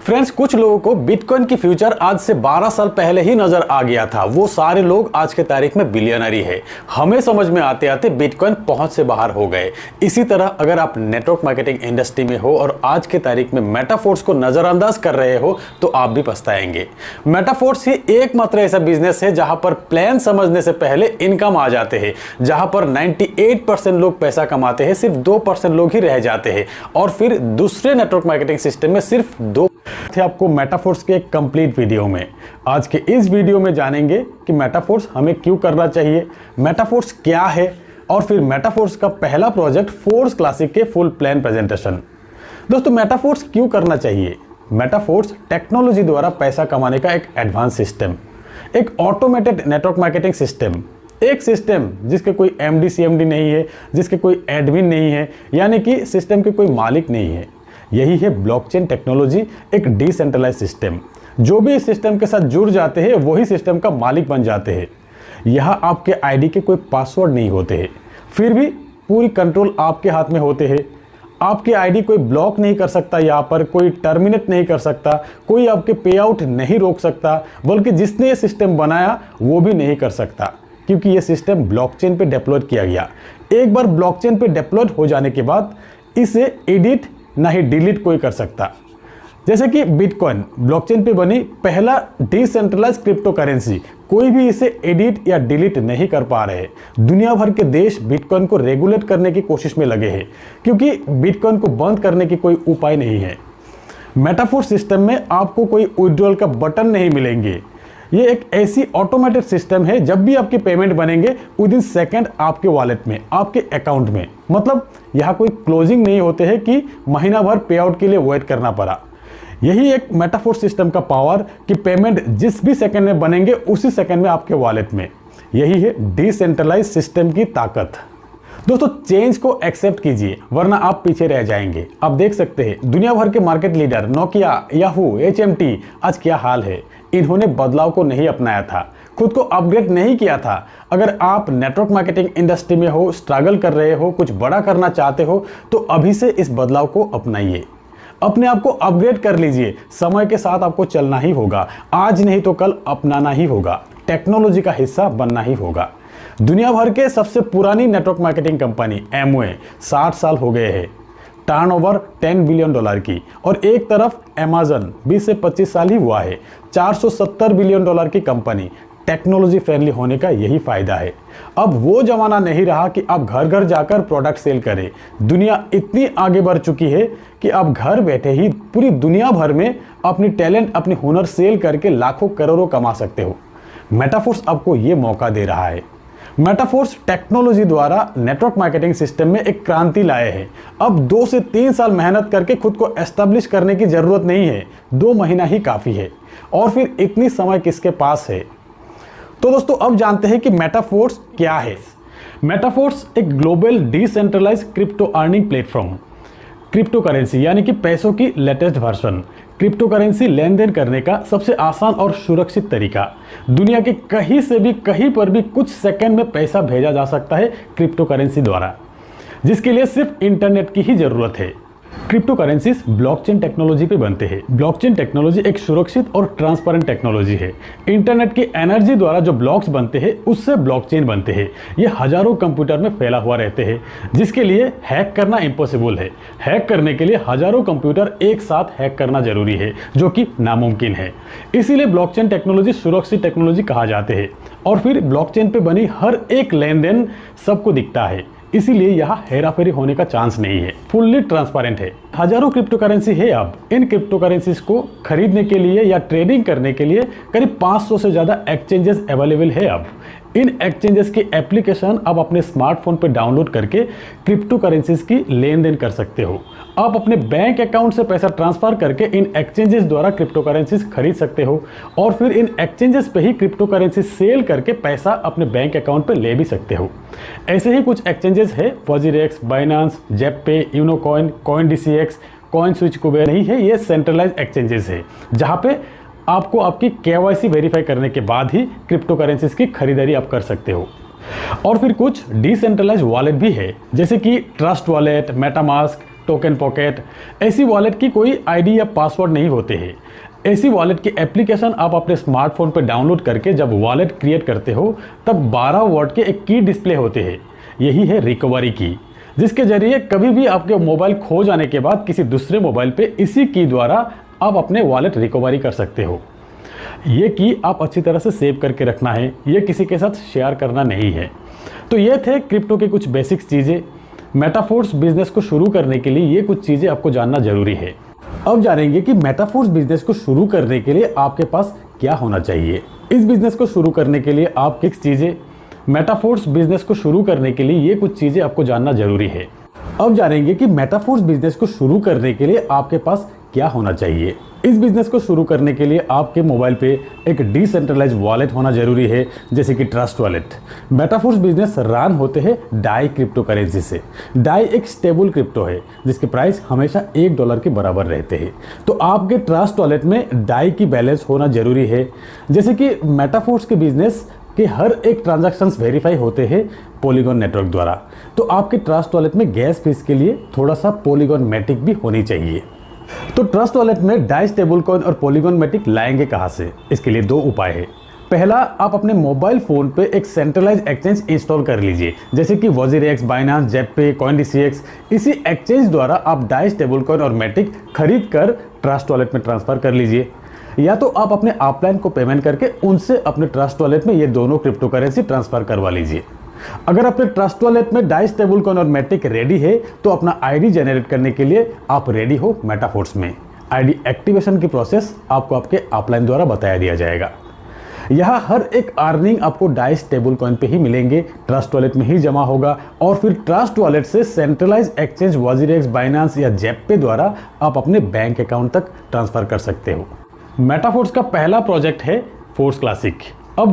Friends, कुछ लोगों को बिटकॉइन की फ्यूचर आज से 12 साल पहले ही नजर आ गया था। वो सारे लोग आज के तारीख में बिलियनरी है। हमें समझ में आते आते बिटकॉइन पहुंच से बाहर हो गए। इसी तरह अगर आप नेटवर्क मार्केटिंग इंडस्ट्री में हो और आज के तारीख में मेटाफोर्स को नजरअंदाज कर रहे हो तो आप भी पछताएंगे। मेटाफोर्स ही एकमात्र ऐसा बिजनेस है जहां पर प्लान समझने से पहले इनकम आ जाते हैं, जहां पर 98% लोग पैसा कमाते हैं, सिर्फ 2% लोग ही रह जाते हैं। और फिर दूसरे नेटवर्क मार्केटिंग सिस्टम में सिर्फ 2 थे। आपको मेटाफोर्स के एक कंप्लीट वीडियो में आज के इस वीडियो में जानेंगे कि मेटाफोर्स हमें क्यों करना चाहिए, मेटाफोर्स क्या है, और फिर मेटाफोर्स का पहला प्रोजेक्ट फोर्स क्लासिक के फुल प्लान प्रेजेंटेशन। दोस्तों, मेटाफोर्स क्यों करना चाहिए? मेटाफोर्स टेक्नोलॉजी द्वारा पैसा कमाने का एक एडवांस सिस्टम, एक ऑटोमेटेड नेटवर्क मार्केटिंग सिस्टम, एक सिस्टम जिसके कोई एमडी सीएमडी नहीं है, जिसके कोई एडमिन नहीं है, यानी कि सिस्टम के कोई मालिक नहीं है। यही है ब्लॉकचेन टेक्नोलॉजी, एक डिसेंट्रलाइज सिस्टम। जो भी इस सिस्टम के साथ जुड़ जाते हैं वही सिस्टम का मालिक बन जाते हैं। यहाँ आपके आईडी के कोई पासवर्ड नहीं होते हैं, फिर भी पूरी कंट्रोल आपके हाथ में होते हैं। आपके आईडी कोई ब्लॉक नहीं कर सकता, यहाँ पर कोई टर्मिनेट नहीं कर सकता, कोई आपके पे आउट नहीं रोक सकता, बल्कि जिसने ये सिस्टम बनाया वो भी नहीं कर सकता, क्योंकि ये सिस्टम ब्लॉकचेन पे डिप्लॉयड किया गया। एक बार ब्लॉकचेन पे डिप्लॉयड हो जाने के बाद इसे एडिट ना ही डिलीट कोई कर सकता। जैसे कि बिटकॉइन ब्लॉकचेन पे बनी पहला डिसेंट्रलाइज क्रिप्टो करेंसी, कोई भी इसे एडिट या डिलीट नहीं कर पा रहे। दुनिया भर के देश बिटकॉइन को रेगुलेट करने की कोशिश में लगे हैं, क्योंकि बिटकॉइन को बंद करने की कोई उपाय नहीं है। मेटाफोर्स सिस्टम में आपको कोई विड्रॉल का बटन नहीं मिलेंगे। ये एक ऐसी ऑटोमेटेड सिस्टम है, जब भी आपके पेमेंट बनेंगे विद इन सेकेंड आपके वॉलेट में, आपके अकाउंट में। मतलब यहाँ कोई क्लोजिंग नहीं होते हैं कि महीना भर पे आउट के लिए वेट करना पड़ा। यही एक मेटाफोर्स सिस्टम का पावर कि पेमेंट जिस भी सेकंड में बनेंगे उसी सेकंड में आपके वॉलेट में। यही है डिसेंट्रलाइज सिस्टम की ताकत। दोस्तों, चेंज को एक्सेप्ट कीजिए, वरना आप पीछे रह जाएंगे। आप देख सकते हैं दुनिया भर के market leader Nokia, Yahoo, HMT आज क्या हाल है। इन्होंने बदलाव को नहीं अपनाया था, खुद को अपग्रेड नहीं किया था। अगर आप नेटवर्क मार्केटिंग इंडस्ट्री में हो, स्ट्रगल कर रहे हो, कुछ बड़ा करना चाहते हो, तो अभी से इस बदलाव को अपनाइए। अपने आप को अपग्रेड कर लीजिए। समय के साथ आपको चलना ही होगा, आज नहीं तो कल अपनाना ही होगा, टेक्नोलॉजी का हिस्सा बनना ही होगा। दुनिया भर के सबसे पुरानी नेटवर्क मार्केटिंग कंपनी एमवे 60 साल हो गए हैं, टर्नओवर $10 बिलियन की। और एक तरफ अमेज़न 20 से 25 साल ही हुआ है, $470 बिलियन की कंपनी। टेक्नोलॉजी फ्रेंडली होने का यही फायदा है। अब वो जमाना नहीं रहा कि आप घर घर जाकर प्रोडक्ट सेल करें। दुनिया इतनी आगे बढ़ चुकी है कि आप घर बैठे ही पूरी दुनिया भर में अपनी टैलेंट, अपनी हुनर सेल करके लाखों करोड़ों कमा सकते हो। मेटाफोर्स आपको ये मौका दे रहा है। मेटाफोर्स टेक्नोलॉजी द्वारा नेटवर्क मार्केटिंग सिस्टम में एक क्रांति लाए हैं। अब 2 से 3 साल मेहनत करके खुद को एस्टेब्लिश करने की जरूरत नहीं है, 2 महीना ही काफ़ी है। और फिर इतनी समय किसके पास है? तो दोस्तों, अब जानते हैं कि मेटाफोर्स क्या है। मेटाफोर्स एक global decentralize crypto earning platform, crypto currency यानी कि पैसों की लेटेस्ट वर्जन। क्रिप्टो करेंसी लेन देन करने का सबसे आसान और सुरक्षित तरीका। दुनिया के कहीं से भी कहीं पर भी कुछ सेकंड में पैसा भेजा जा सकता है क्रिप्टो करेंसी द्वारा, जिसके लिए सिर्फ इंटरनेट की ही जरूरत है। क्रिप्टो करेंसीज ब्लॉकचेन टेक्नोलॉजी पे बनते हैं। ब्लॉकचेन टेक्नोलॉजी एक सुरक्षित और ट्रांसपेरेंट टेक्नोलॉजी है। इंटरनेट की एनर्जी द्वारा जो ब्लॉक्स बनते हैं उससे ब्लॉकचेन बनते हैं। ये हजारों कंप्यूटर में फैला हुआ रहते हैं, जिसके लिए हैक करना इम्पॉसिबल है। हैक करने के लिए हजारों कंप्यूटर एक साथ हैक करना जरूरी है, जो कि नामुमकिन है। इसीलिए ब्लॉकचेन टेक्नोलॉजी सुरक्षित टेक्नोलॉजी कहा जाते हैं। और फिर ब्लॉकचेन पे बनी हर एक लेन देन सबको दिखता है, इसीलिए यहाँ हेराफेरी होने का चांस नहीं है, फुल्ली ट्रांसपेरेंट है। हजारों क्रिप्टो करेंसी है। अब इन क्रिप्टो करेंसीज को खरीदने के लिए या ट्रेडिंग करने के लिए करीब 500 से ज़्यादा एक्सचेंजेस अवेलेबल है। अब इन एक्सचेंजेस की एप्लीकेशन आप अपने स्मार्टफोन पर डाउनलोड करके क्रिप्टो करेंसीज की लेन देन कर सकते हो। आप अपने बैंक अकाउंट से पैसा ट्रांसफर करके इन एक्सचेंजेस द्वारा क्रिप्टो करेंसीज खरीद सकते हो, और फिर इन एक्सचेंजेस पे ही क्रिप्टो करेंसी सेल करके पैसा अपने बैंक अकाउंट पे ले भी सकते हो। ऐसे ही कुछ एक्सचेंजेस है, WazirX, Binance, Zebpay, Unocoin, CoinDCX, CoinSwitch, Kuber. नहीं है, ये सेंट्रलाइज एक्सचेंजेस है, जहाँ पे आपको आपकी KYC वेरीफाई करने के बाद ही क्रिप्टो करेंसीज की खरीदारी आप कर सकते हो। और फिर कुछ डिसेंट्रलाइज वॉलेट भी है, जैसे कि trust wallet, MetaMask, token pocket, ऐसी वॉलेट की कोई आईडी या पासवर्ड नहीं होते हैं। ऐसी वॉलेट की एप्लीकेशन आप अपने स्मार्टफोन पर डाउनलोड करके जब वॉलेट क्रिएट करते हो तब 12 वर्ड के एक की डिस्प्ले होते हैं। यही है रिकवरी की, जिसके जरिए कभी भी आपके मोबाइल खो जाने के बाद किसी दूसरे मोबाइल पे इसी की द्वारा आप अपने वॉलेट रिकवरी कर सकते हो। ये की आप अच्छी तरह से सेव करके रखना है, ये किसी के साथ शेयर करना नहीं है। तो ये थे क्रिप्टो के कुछ बेसिक्स चीज़ें। मेटाफोर्स बिजनेस को शुरू करने के लिए ये कुछ चीज़ें आपको जानना जरूरी है। अब जानेंगे कि मेटाफोर्स बिजनेस को शुरू करने के लिए आपके पास क्या होना चाहिए। इस बिजनेस को शुरू करने के लिए आप किस चीज़ें, मेटाफोर्स बिजनेस को शुरू करने के लिए ये कुछ चीज़ें आपको जानना जरूरी है। अब जानेंगे कि मेटाफोर्स बिजनेस को शुरू करने के लिए आपके पास क्या होना चाहिए। इस बिजनेस को शुरू करने के लिए आपके मोबाइल पे एक डिसेंट्रलाइज वॉलेट होना जरूरी है, जैसे कि trust wallet. Metaforce business run होते हैं डाई क्रिप्टो करेंसी से। डाई एक स्टेबल क्रिप्टो है जिसके प्राइस हमेशा $1 के बराबर रहते हैं। तो आपके ट्रस्ट वॉलेट में डाई की बैलेंस होना जरूरी है। जैसे कि मेटाफोर्स के बिजनेस के हर एक ट्रांजैक्शंस वेरीफाई होते हैं पॉलीगॉन नेटवर्क द्वारा। तो आपके ट्रस्ट वॉलेट में गैस फीस के लिए थोड़ा सा पॉलीगॉन मैटिक भी होनी चाहिए। तो ट्रस्ट वॉलेट में डाई स्टेबल कॉइन और पॉलीगॉन मैटिक लाएंगे कहाँ से? इसके लिए 2 उपाय है। पहला, आप अपने मोबाइल फोन पे एक सेंट्रलाइज एक्सचेंज इंस्टॉल कर लीजिए, जैसे कि WazirX, बाइनांस, जेटपे, CoinDCX। इसी एक्सचेंज द्वारा आप डाई स्टेबल कॉइन और मैटिक खरीद कर ट्रस्ट वॉलेट में ट्रांसफर कर लीजिए। या तो आप अपने अपलाइन को पेमेंट करके उनसे अपने ट्रस्ट वॉलेट में ये दोनों क्रिप्टो करेंसी ट्रांसफर करवा लीजिए। अगर अपने ट्रस्ट वॉलेट में डाई स्टेबल कॉइन और मैटिक रेडी है तो अपना आईडी जनरेट करने के लिए आप रेडी हो मेटाफोर्स में। आईडी एक्टिवेशन की प्रोसेस आपको आपके अपलाइन द्वारा बताया दिया जाएगा। यहाँ हर एक अर्निंग आपको डाई स्टेबल कॉइन पे ही मिलेंगे, ट्रस्ट वॉलेट में ही जमा होगा और फिर ट्रस्ट वॉलेट से सेंट्रलाइज एक्सचेंज WazirX, बाइनांस या जेटपे द्वारा आप अपने बैंक अकाउंट तक ट्रांसफर कर सकते हो। मेटाफोर्स का पहला प्रोजेक्ट है फोर्स क्लासिक। अब